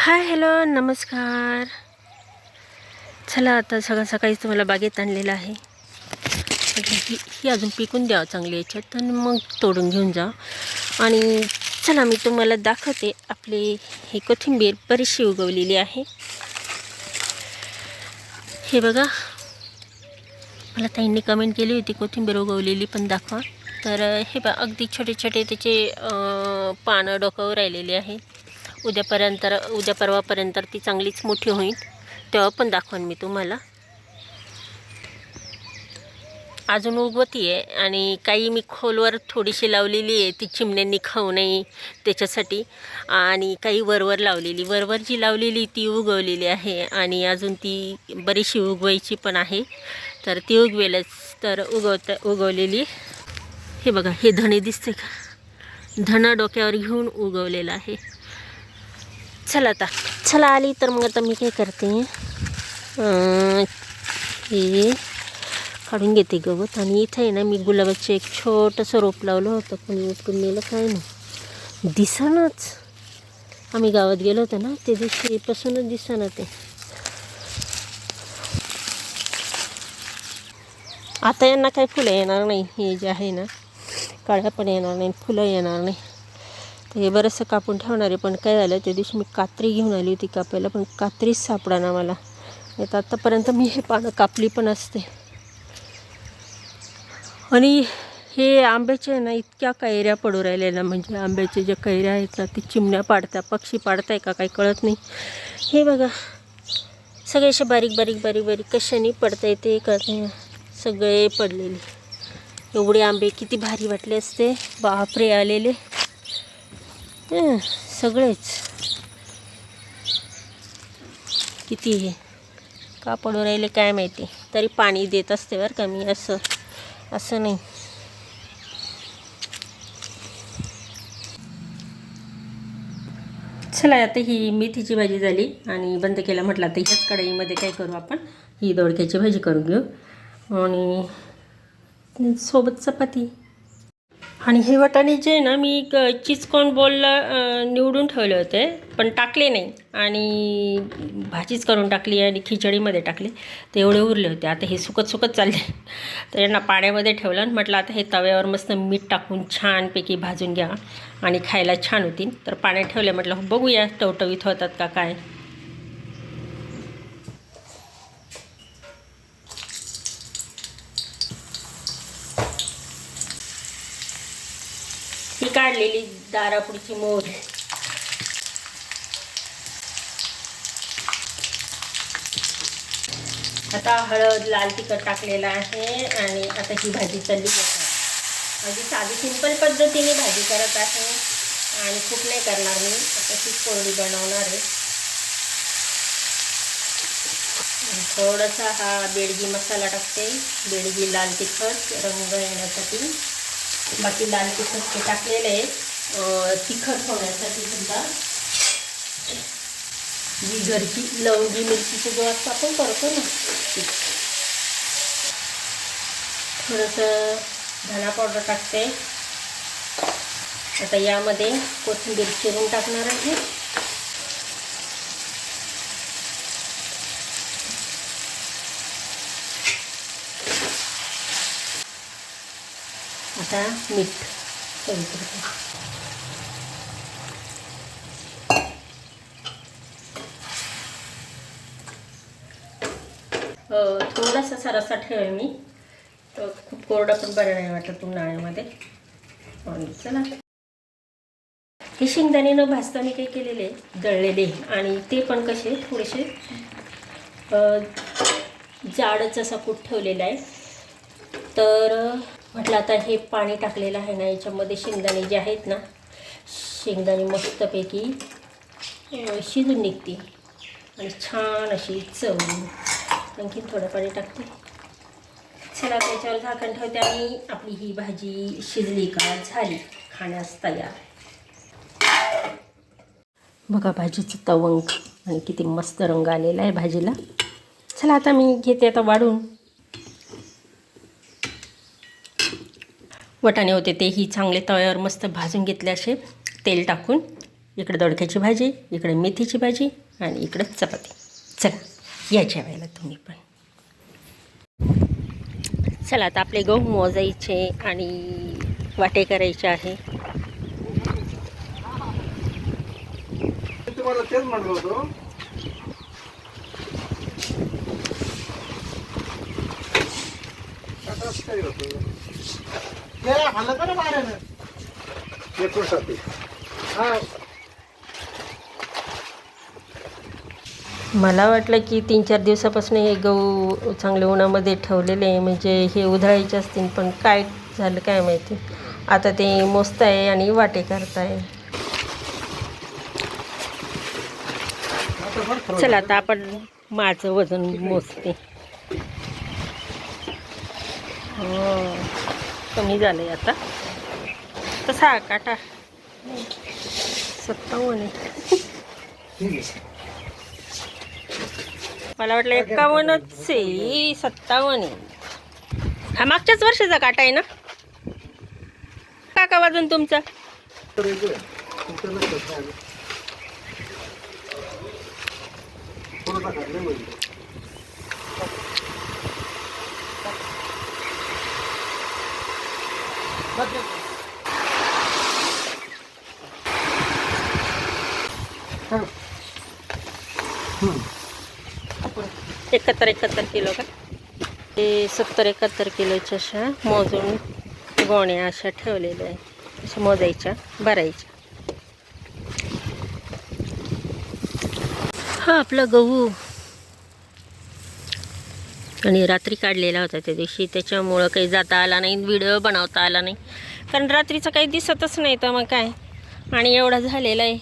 Hi hello नमस्कार. चला आता सकाळीच तुम्हाला बागेत आणलेलं आहे. ही अजून पिकून द्यावं चांगली याच्यात आणि मग तोडून घेऊन जा. आणि चला मी तुम्हाला दाखवते. आपले हे कोथिंबीर बरीचशी उगवलेली आहे. हे बघा, मला ताईंनी कमेंट केली होती कोथिंबीर उगवलेली पण दाखवा. तर हे बघा, अगदी छोटे छोटे त्याचे पानं डोकावर राहिलेले आहे. उद्या परवापर्यंत ती चांगलीच मोठी होईल, तेव्हा पण दाखवेन मी तुम्हाला. अजून उगवती आहे आणि काही मी खोलवर थोडीशी लावलेली आहे, ती चिमण्यांनी खाऊ नये त्याच्यासाठी. आणि काही वरवर लावलेली, वरवर जी लावलेली ती उगवलेली आहे आणि अजून ती बरीचशी उगवायची पण आहे. तर ती उगवेलच. तर उगवलेली हे बघा, हे धणे दिसते का? धणा डोक्यावर घेऊन उगवलेला आहे. चला आली तर मग आता मी काय करते, हे काढून घेते गवत. आणि इथं आहे ना, मी गुलाबाचं एक छोटंसं रोप लावलं होतं, पण उचकून नेलं काय ना, दिसेनाच. आम्ही गावात गेलो होतो ना त्या दिवशीपासूनच दिसेना ते. आता यांना काही फुलं येणार नाही. हे जे आहे ना, काळ्या पण येणार नाही, फुलं येणार नाही. तर हे बरंचसं कापून ठेवणार आहे. पण काय झालं, त्या दिवशी मी कात्री घेऊन आली होती कापायला, पण कात्रीच सापडाना मला. येतं आत्तापर्यंत मी हे पानं कापली पण असते. आणि हे आंब्याचे ना इतक्या कैऱ्या पडू राहिल्या ना, म्हणजे आंब्याचे ज्या कैऱ्या आहेत ना, ती चिमण्या पाडतात, पक्षी पाडताय का काही कळत नाही. हे बघा, सगळे असे बारीक बारीक बारीक बारीक कशाने पडता येते का, सगळे पडलेले. एवढे आंबे किती भारी वाटले असते, बापरे आलेले सगळेच. किती हे का पडू राहिले काय माहिती. तरी पाणी देत असते बरं का मी, असं नाही. चला आता ही मेथीची भाजी झाली आणि बंद केला. म्हटलं आता ह्याच कढईमध्ये काय करू आपण, ही दोडक्याची भाजी करून घेऊ आणि सोबत चपाती. आणि हे वाटाणे जे आहे ना, मी चीज कॉर्न बॉलला निवडून ठेवले होते, पण टाकले नाही आणि भाजीच करून टाकली आणि खिचडीमध्ये टाकले. ते एवढे उरले होते. आता हे सुकत चालले. तर यांना पाण्यामध्ये ठेवलं आणि म्हटलं आता हे तव्यावर मस्त मीठ टाकून छानपैकी भाजून घ्या आणि खायला छान होतील. तर पाण्यात ठेवले, म्हटलं बघूया टवटवीत होतात का काय. ही काढलेली दारापुढची मोहरी, आता हळद लाल तिखट टाकलेलं आहे आणि आता ही भाजी चालली जातात. म्हणजे साधी सिंपल पद्धतीने भाजी करत आहे आणि खूप नाही करणार मी. आता ती कोरडी बनवणार आहे. थोडासा हा बेडगी मसाला टाकते, बेडगी लाल तिखट रंग येण्यासाठी. बाकी लाल तिखट ते टाकलेलं आहे तिखट होण्यासाठी सुद्धा. जी घरची लवंगी मिरचीचा जो असतो आपण करतो ना, थोडंसं धना पावडर टाकते. आता यामध्ये कोथिंबीर चिरून टाकणार आहे. आता मीठ चवीपुरतं. थोडासा सरसा ठेवेल मी, तर खूप कोरडा पण बरं नाही वाटत उन्हाळ्यामध्ये. चला, हे शेंगदाणे न भाजता मी काही केलेले दळलेले, आणि ते पण कसे थोडेसे जाडच असा कूट ठेवलेला आहे. तर म्हटलं आता हे पाणी टाकलेलं आहे ना, याच्यामध्ये शेंगदाणे जे आहेत ना, शेंगदाणे मस्तपैकी शिजून निघते आणि छान अशी चव. आणखी थोडं पाणी टाकते. चला त्याच्यावर झाकण ठेवते आणि आपली ही भाजी शिजली का झाली, खाण्यास तयार. बघा भाजीचं तवंग आणि किती मस्त रंग आलेला आहे भाजीला. चला आता मी घेते आता वाढून. वाटाणे होते तेही चांगले तव्यावर मस्त भाजून घेतले असे तेल टाकून. इकडे दोडक्याची भाजी, इकडे मेथीची भाजी आणि इकडे चपाती. चला या जेवायला तुम्ही पण. चला आता आपले गहू मोजायचे आणि वाटे करायचे आहे. तुम्हाला तेच म्हणलं होतं. मला वाटलं की 3-4 दिवसापासून हे गहू चांगले उन्हामध्ये ठेवलेले आहे, म्हणजे हे उधळायचे असतील, पण काय झालं काय माहिती. आता ते मोजताय आणि वाटे करताय. चला आता आपण माझं वजन मोजते. कमी झालंय आता. कसा काटा 57 आहे. मला वाटलं 51च आहे, 57 आहे. हा मागच्याच वर्षाचा काटा आहे ना काका? वजन तुमचं एकाहत्तर किलो का? ते 70-71 किलोच्या अशा मोजून गोण्या अशा ठेवलेल्या आहे. अशा मोजायच्या, भरायच्या. हा आपला गहू आणि रात्री काढलेला होता त्या दिवशी, त्याच्यामुळं काही जाता आला नाही, व्हिडिओ बनवता आला नाही, कारण रात्रीचं काही दिसतच नाही. तर मग काय, आणि एवढा झालेला आहे.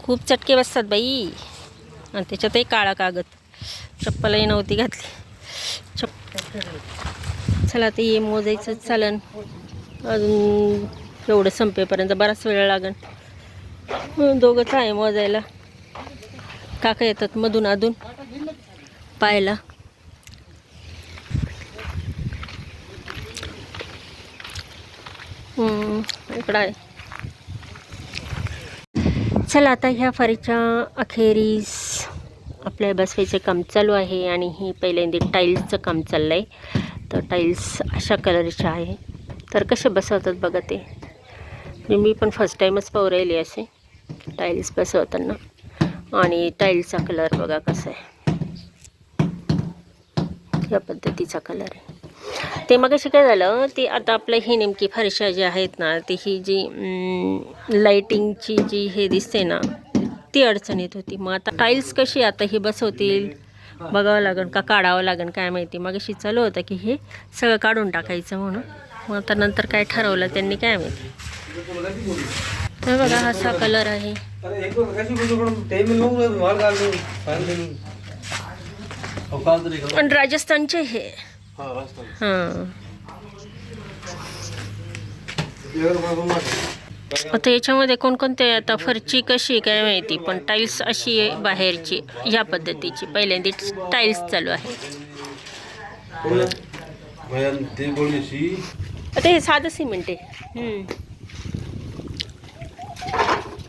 खूप चटके बसतात बाई. आणि त्याच्यातही काळा कागद. चप्पलही नव्हती घातली. चला ते ये मोजायचं चालन. अजून एवढं संपेपर्यंत बराच वेळ लागेल. दोघंच आहे मोजायला. काका येतात मधून अधून पाहायला. इकडं आहे. चला आता ह्या फारीच्या अखेरीस आपल्या बसवायचं काम चालू आहे. आणि ही पहिल्यांदा टाईल्सचं काम चाललं आहे. तर टाईल्स अशा कलरच्या आहे. तर कसे बसवतात बघा ते. मी पण फर्स्ट टाईमच पाहू राहिली असे टाईल्स बसवताना. आणि टाईल्सचा कलर बघा कसा आहे. या पद्धतीचा कलर आहे. ते मग अशी काय झालं, ते आता आपलं ही नेमकी फरशा जी आहेत ना, ती ही जी लाईटिंगची जी हे दिसते ना, ती अडचणीत होती. मग आता टाईल्स कशी आता हे बसवतील बघावं लागेल का काढावं लागेल काय माहिती. मग अशी चालू होतं की हे सगळं काढून टाकायचं म्हणून. मग आता नंतर काय ठरवलं त्यांनी काय माहिती. तर बघा असा कलर आहे. आणि राजस्थानचे हे हां. आता याच्यामध्ये कोणकोणते, आता फरची कशी काय माहिती, पण टाईल्स अशी आहे बाहेरची ह्या पद्धतीची. पहिल्यांदा टाईल्स चालू आहे. आता हे साधं सिमेंट आहे.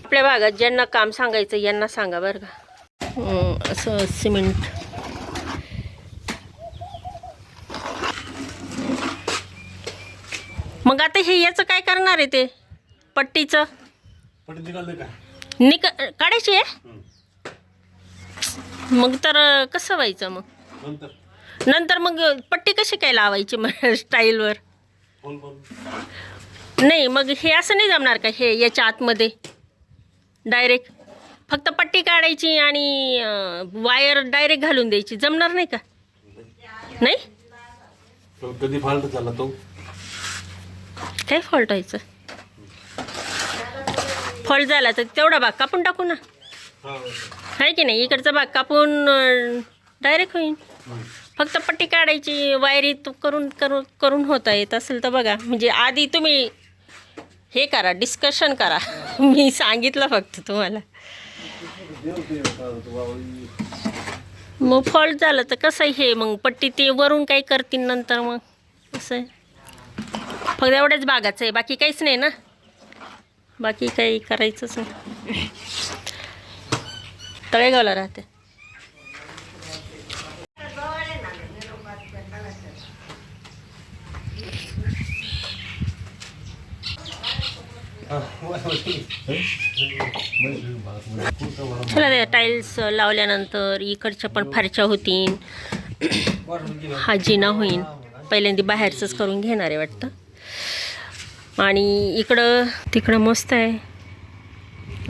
आपल्या भागात ज्यांना काम सांगायचं यांना सांगा बरं का. असं सिमेंट. मग आता हे याचं काय करणार आहे, ते पट्टीचं काढायची आहे. मग तर कसं व्हायचं मग नंतर मग पट्टी कशी काय लावायची मग स्टाईलवर. नाही मग हे असं नाही जमणार का, हे याच्या आतमध्ये डायरेक्ट फक्त पट्टी काढायची आणि वायर डायरेक्ट घालून द्यायची, जमणार नाही का? नाही कधी फॉल्ट झाला तो काय फॉल्ट व्हायचं. फॉल्ट झाला तर तेवढा भाग कापून टाकू ना, आहे की नाही. इकडचा भाग कापून डायरेक्ट होईल. फक्त पट्टी काढायची, वायरी करून करून करून होता येत असेल तर बघा. म्हणजे आधी तुम्ही हे करा, डिस्कशन करा. मी सांगितलं फक्त तुम्हाला. मग फॉल्ट झालं तर कसं आहे, हे मग पट्टी ते वरून काही करतील नंतर. मग असं आहे, फक्त एवढ्याच भागाचं आहे, बाकी काहीच नाही ना. बाकी काही करायचंच नाही. तळेगावला राहते. चला ते टाईल्स लावल्यानंतर इकडच्या पण फारच्या होतील. हा जिना होईल. पहिल्यांदा बाहेरचंच करून घेणार आहे वाटतं. आणि इकडं तिकडं मस्त आहे.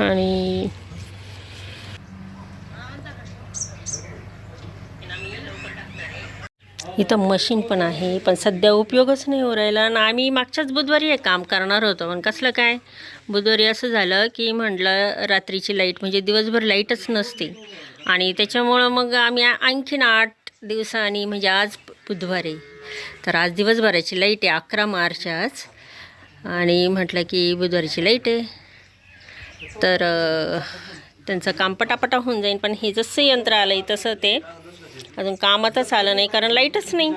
आणि इथं मशीन पण आहे, पण सध्या उपयोगच नाही हो राहिला. आणि आम्ही मागच्याच बुधवारी हे काम करणार होतो, पण कसलं काय बुधवारी असं झालं की म्हटलं रात्रीची लाईट म्हणजे दिवसभर लाईटच नसते. आणि त्याच्यामुळं मग आम्ही आणखीन 8 दिवसांनी म्हणजे आज बुधवारी तर आज दिवसभराची लाईट आहे 11 मार्च आज. आणि म्हटलं की बुधवारीची लाईट आहे तर त्यांचं काम पटापटा होऊन जाईल. पण हे जसं यंत्र आलं आहे तसं ते अजून कामातच आलं नाही, कारण लाईटच नाही.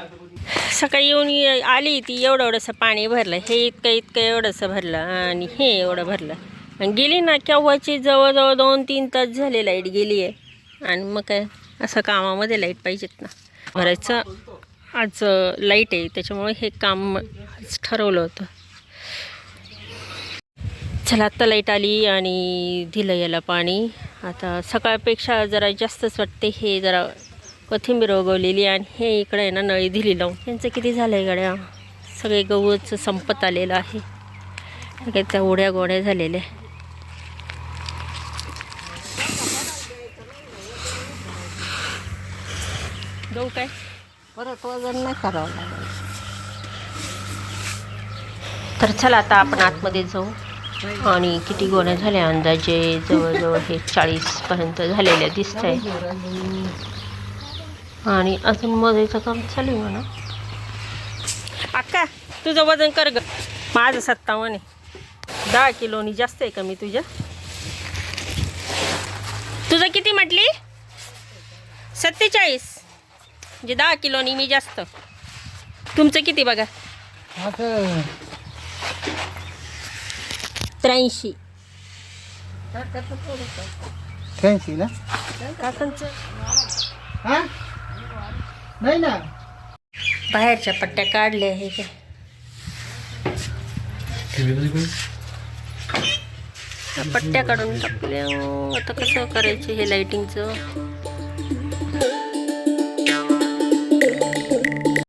सकाळी येऊन आली ती एवढंसं पाणी भरलं, हे इतकं एवढंसं भरलं आणि हे एवढं भरलं आणि गेली ना. केव्हाची जवळजवळ 2-3 तास झाले लाईट गेली आहे. आणि मग काय असं कामामध्ये लाईट पाहिजेत ना. भरायचं आज लाईट आहे त्याच्यामुळे हे काम आज ठरवलं होतं. चला आत्ता लाईट आली आणि दिलं याला पाणी. आता सकाळपेक्षा जरा जास्तच वाटते. हे जरा कोथिंबीर उगवलेली आणि हे इकडे आहे ना नळी दिली लावून. यांचं किती झालं आहे गड्या, सगळे गहूच संपत आलेलं आहे. काही त्या उड्या गोड्या झालेल्या. गहू काय परत वजन नाही करावं लागेल. तर चला आता आपण आतमध्ये जाऊ. आणि किती गोण्या झाल्या अंदाजे जवळजवळ हे 40पर्यंत झालेल्या दिसत आहे. आणि अजून मजाचं काम चालू आहे म्हणा. अक्का तुझं वजन कर ग. माझं 57 आहे. 10 किलोनी जास्त आहे का मी तुझ्या? तुझं किती म्हटली? 47 म्हणजे 10 किलोनी मी जास्त. तुमचं किती बघा? 83. फॅन्सी ना काकांचं हा नाही ना. बाहेरच्या पट्ट्या काढल्या हे काय पट्ट्या काढून टाकल्या. आता कसं करायचं हे लाईटिंगचं?